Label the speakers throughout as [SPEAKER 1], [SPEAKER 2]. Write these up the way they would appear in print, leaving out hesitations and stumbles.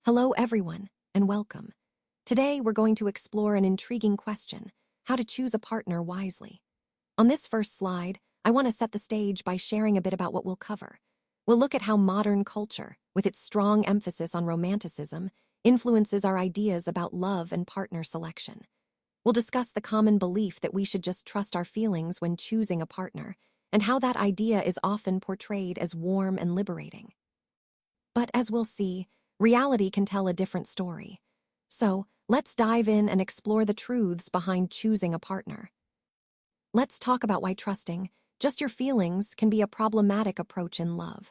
[SPEAKER 1] Hello, everyone, and welcome. Today, we're going to explore an intriguing question: how to choose a partner wisely. On this first slide, I want to set the stage by sharing a bit about what we'll cover. We'll look at how modern culture, with its strong emphasis on romanticism, influences our ideas about love and partner selection. We'll discuss the common belief that we should just trust our feelings when choosing a partner, and how that idea is often portrayed as warm and liberating. But as we'll see, reality can tell a different story. So, let's dive in and explore the truths behind choosing a partner. Let's talk about why trusting just your feelings can be a problematic approach in love.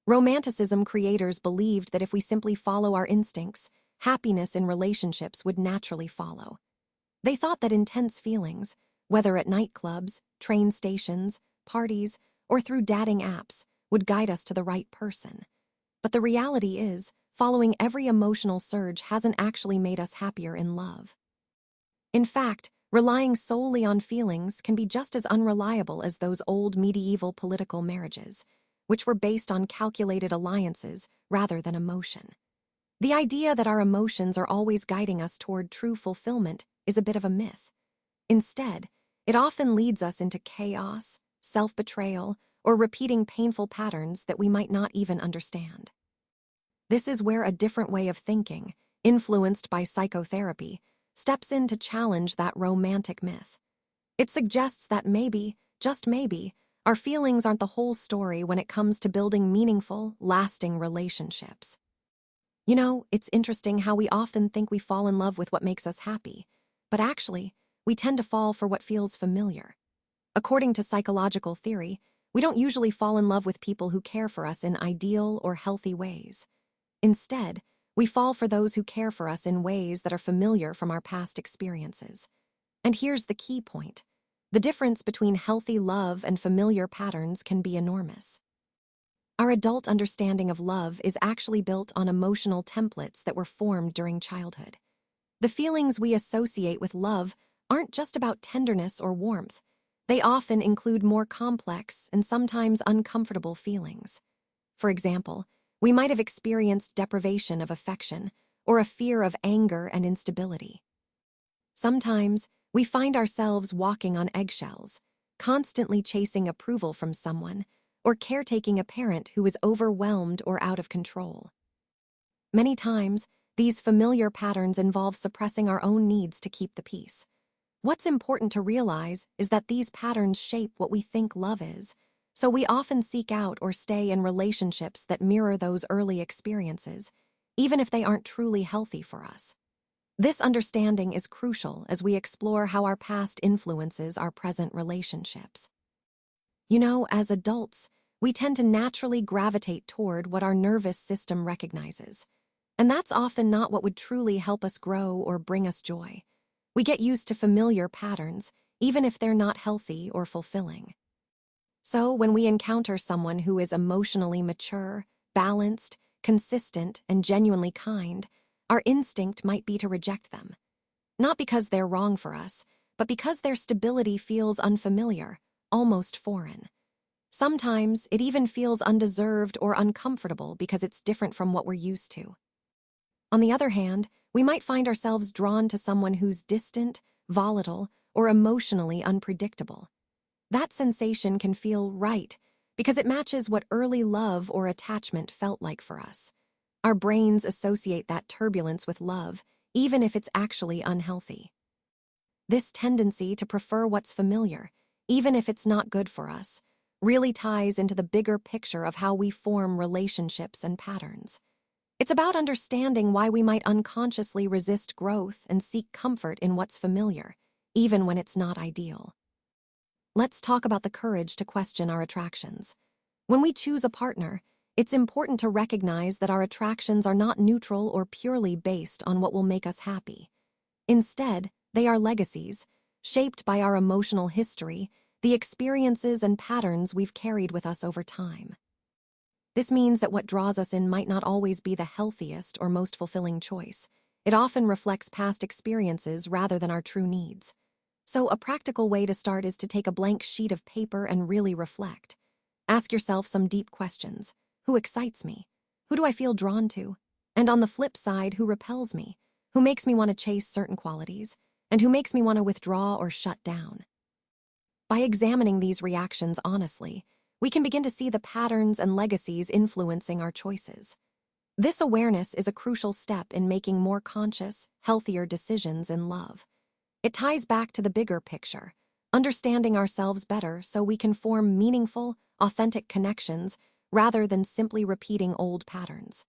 [SPEAKER 1] Romanticism creators believed that if we simply follow our instincts, happiness in relationships would naturally follow. They thought that intense feelings, whether at nightclubs, train stations, parties, or through dating apps, would guide us to the right person. But the reality is, following every emotional surge hasn't actually made us happier in love. In fact, relying solely on feelings can be just as unreliable as those old medieval political marriages, which were based on calculated alliances rather than emotion. The idea that our emotions are always guiding us toward true fulfillment is a bit of a myth. Instead, it often leads us into chaos, self-betrayal, or repeating painful patterns that we might not even understand. This is where a different way of thinking, influenced by psychotherapy, steps in to challenge that romantic myth. It suggests that maybe, just maybe, our feelings aren't the whole story when it comes to building meaningful, lasting relationships. You know, it's interesting how we often think we fall in love with what makes us happy, but actually, we tend to fall for what feels familiar. According to psychological theory, we don't usually fall in love with people who care for us in ideal or healthy ways. Instead, we fall for those who care for us in ways that are familiar from our past experiences. And here's the key point: the difference between healthy love and familiar patterns can be enormous. Our adult understanding of love is actually built on emotional templates that were formed during childhood. The feelings we associate with love aren't just about tenderness or warmth. They often include more complex and sometimes uncomfortable feelings. For example, we might have experienced deprivation of affection or a fear of anger and instability. Sometimes, we find ourselves walking on eggshells, constantly chasing approval from someone, or caretaking a parent who is overwhelmed or out of control. Many times, these familiar patterns involve suppressing our own needs to keep the peace. What's important to realize is that these patterns shape what we think love is, so we often seek out or stay in relationships that mirror those early experiences, even if they aren't truly healthy for us. This understanding is crucial as we explore how our past influences our present relationships. You know, as adults, we tend to naturally gravitate toward what our nervous system recognizes, and that's often not what would truly help us grow or bring us joy. We get used to familiar patterns, even if they're not healthy or fulfilling. So, when we encounter someone who is emotionally mature, balanced, consistent, and genuinely kind, our instinct might be to reject them. Not because they're wrong for us, but because their stability feels unfamiliar, almost foreign. Sometimes, it even feels undeserved or uncomfortable because it's different from what we're used to. On the other hand, we might find ourselves drawn to someone who's distant, volatile, or emotionally unpredictable. That sensation can feel right because it matches what early love or attachment felt like for us. Our brains associate that turbulence with love, even if it's actually unhealthy. This tendency to prefer what's familiar, even if it's not good for us, really ties into the bigger picture of how we form relationships and patterns. It's about understanding why we might unconsciously resist growth and seek comfort in what's familiar, even when it's not ideal. Let's talk about the courage to question our attractions. When we choose a partner, it's important to recognize that our attractions are not neutral or purely based on what will make us happy. Instead, they are legacies, shaped by our emotional history, the experiences and patterns we've carried with us over time. This means that what draws us in might not always be the healthiest or most fulfilling choice. It often reflects past experiences rather than our true needs. So, a practical way to start is to take a blank sheet of paper and really reflect. Ask yourself some deep questions. Who excites me? Who do I feel drawn to? And on the flip side, who repels me, who makes me want to chase certain qualities, and who makes me want to withdraw or shut down. By examining these reactions honestly, we can begin to see the patterns and legacies influencing our choices. This awareness is a crucial step in making more conscious, healthier decisions in love. It ties back to the bigger picture, understanding ourselves better so we can form meaningful, authentic connections rather than simply repeating old patterns.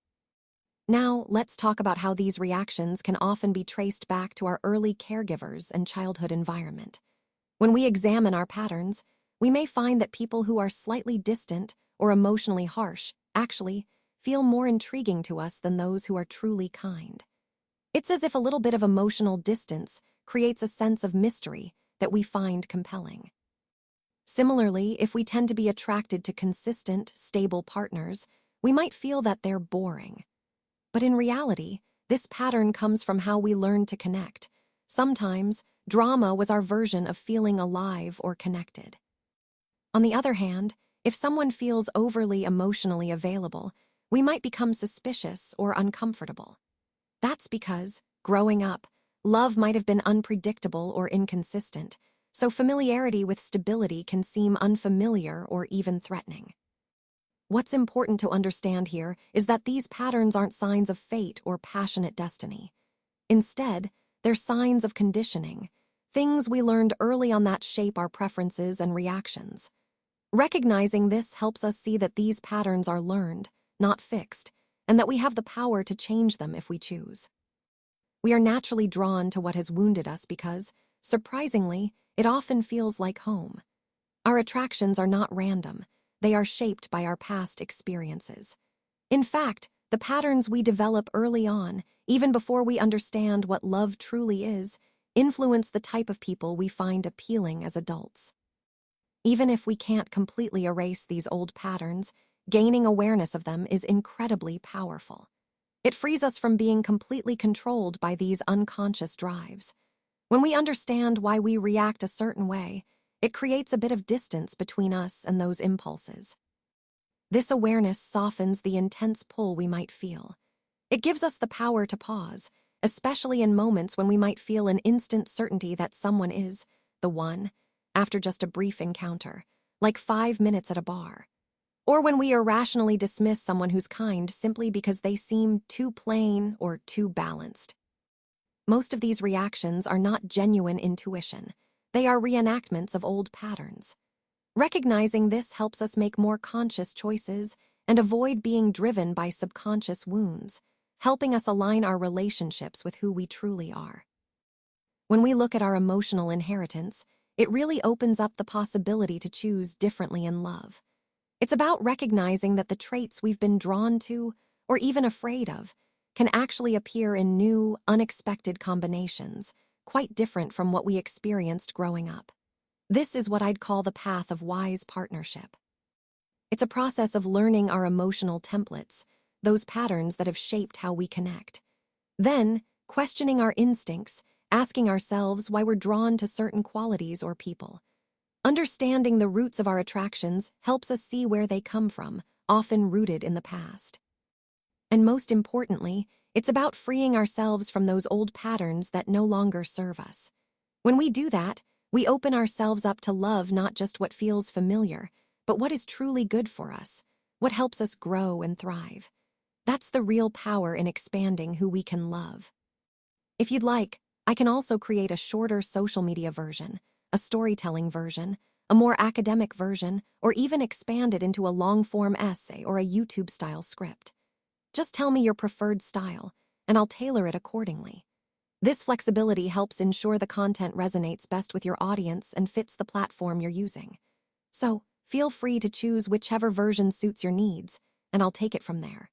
[SPEAKER 1] Now, let's talk about how these reactions can often be traced back to our early caregivers and childhood environment. When we examine our patterns, we may find that people who are slightly distant or emotionally harsh actually feel more intriguing to us than those who are truly kind. It's as if a little bit of emotional distance creates a sense of mystery that we find compelling. Similarly, if we tend to be attracted to consistent, stable partners, we might feel that they're boring. But in reality, this pattern comes from how we learn to connect. Sometimes, drama was our version of feeling alive or connected. On the other hand, if someone feels overly emotionally available, we might become suspicious or uncomfortable. That's because, growing up, love might have been unpredictable or inconsistent, so familiarity with stability can seem unfamiliar or even threatening. What's important to understand here is that these patterns aren't signs of fate or passionate destiny. Instead, they're signs of conditioning, things we learned early on that shape our preferences and reactions. Recognizing this helps us see that these patterns are learned, not fixed, and that we have the power to change them if we choose. We are naturally drawn to what has wounded us because, surprisingly, it often feels like home. Our attractions are not random. They are shaped by our past experiences. In fact, the patterns we develop early on, even before we understand what love truly is, influence the type of people we find appealing as adults. Even if we can't completely erase these old patterns, gaining awareness of them is incredibly powerful. It frees us from being completely controlled by these unconscious drives. When we understand why we react a certain way, it creates a bit of distance between us and those impulses. This awareness softens the intense pull we might feel. It gives us the power to pause, especially in moments when we might feel an instant certainty that someone is the one, after just a brief encounter, like 5 minutes at a bar. Or when we irrationally dismiss someone who's kind simply because they seem too plain or too balanced. Most of these reactions are not genuine intuition. They are reenactments of old patterns. Recognizing this helps us make more conscious choices and avoid being driven by subconscious wounds, helping us align our relationships with who we truly are. When we look at our emotional inheritance, it really opens up the possibility to choose differently in love. It's about recognizing that the traits we've been drawn to, or even afraid of, can actually appear in new, unexpected combinations, quite different from what we experienced growing up. This is what I'd call the path of wise partnership. It's a process of learning our emotional templates, those patterns that have shaped how we connect. Then, questioning our instincts, asking ourselves why we're drawn to certain qualities or people. Understanding the roots of our attractions helps us see where they come from, often rooted in the past. And most importantly, it's about freeing ourselves from those old patterns that no longer serve us. When we do that, we open ourselves up to love not just what feels familiar, but what is truly good for us, what helps us grow and thrive. That's the real power in expanding who we can love. If you'd like, I can also create a shorter social media version, a storytelling version, a more academic version, or even expand it into a long-form essay or a YouTube-style script. Just tell me your preferred style, and I'll tailor it accordingly. This flexibility helps ensure the content resonates best with your audience and fits the platform you're using. So, feel free to choose whichever version suits your needs, and I'll take it from there.